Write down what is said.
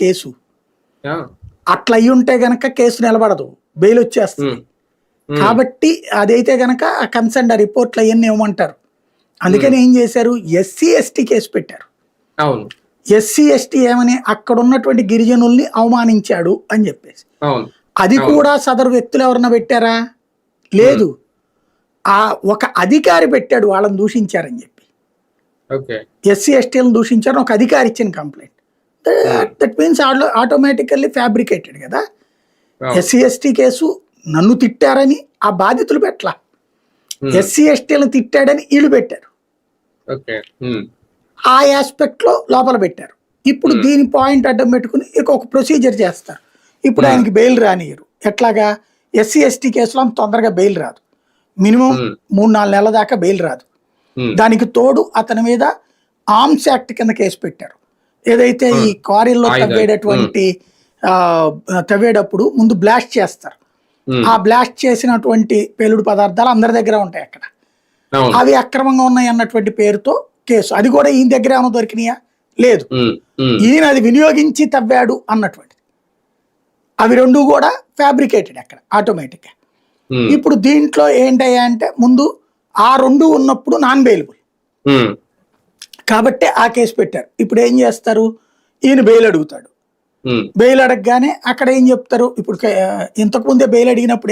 Case. ఆ! అట్లా అయ్యి ఉంటే గనక కేసు నిలబడదు, బెయిల్ వచ్చేస్తుంది. కాబట్టి అదైతే గనక ఆ కన్సర్న్ రిపోర్ట్లు అవన్నీ ఇవ్వమంటారు. అందుకని ఏం చేశారు, ఎస్సీ ఎస్టీ కేసు పెట్టారు. అవును. ఎస్సీ ఎస్టీ ఏమని అక్కడ ఉన్నటువంటి గిరిజనుల్ని అవమానించాడు అని చెప్పేసి. అవును. అది కూడా సదరు వ్యక్తులు ఎవరన్నా పెట్టారా? లేదు. ఆ ఒక అధికారి పెట్టాడు వాళ్ళని దూషించారని చెప్పి. ఓకే. ఎస్సీ ఎస్టీలను దూషించారని ఒక అధికారి ఇచ్చిన complaint. That means automatically fabricated కదా. ఎస్సీ ఎస్టీ కేసు నన్ను తిట్టారని ఆ బాధితులు పెట్టలా, ఎస్సీ ఎస్టీలను తిట్టాడని వీళ్ళు పెట్టారు. ఓకే. ఆ ఆస్పెక్ట్ లో లోపల పెట్టారు. ఇప్పుడు దీని పాయింట్ అడ్డం పెట్టుకుని ఇక ఒక ప్రొసీజర్ చేస్తారు. ఇప్పుడు ఆయనకి బెయిల్ రానియరు. ఎట్లాగా, ఎస్సీ ఎస్టీ కేసులో అంత తొందరగా బెయిల్ రాదు, మినిమం 3-4 నెలల దాకా బెయిల్ రాదు. దానికి తోడు అతని మీద ఆర్మ్స్ యాక్ట్ కింద కేసు పెట్టారు. ఏదైతే ఈ క్వారీల్లో తవ్వేటప్పుడు ముందు బ్లాస్ట్ చేస్తారు, ఆ బ్లాస్ట్ చేసినటువంటి పేలుడు పదార్థాలు అందరి దగ్గర ఉంటాయి అక్కడ, అవి అక్రమంగా ఉన్నాయి అన్నటువంటి పేరుతో కేసు. అది కూడా ఈయన దగ్గర ఏమైనా దొరికినాయా? లేదు. ఈయన అది వినియోగించి తవ్వాడు అన్నటువంటిది. అవి రెండు కూడా ఫ్యాబ్రికేటెడ్ అక్కడ ఆటోమేటిక్గా. ఇప్పుడు దీంట్లో ఏంటయ్యా అంటే ముందు ఆ రెండు ఉన్నప్పుడు నాన్ బెయిలబుల్ కాబట్టి ఆ కేసు పెట్టారు. ఇప్పుడు ఏం చేస్తారు, ఈయన బెయిల్ అడుగుతాడు. బెయిల్ అడగగానే అక్కడ ఏం చెప్తారు, ఇప్పుడు ఇంతకుముందే బెయిల్ అడిగినప్పుడు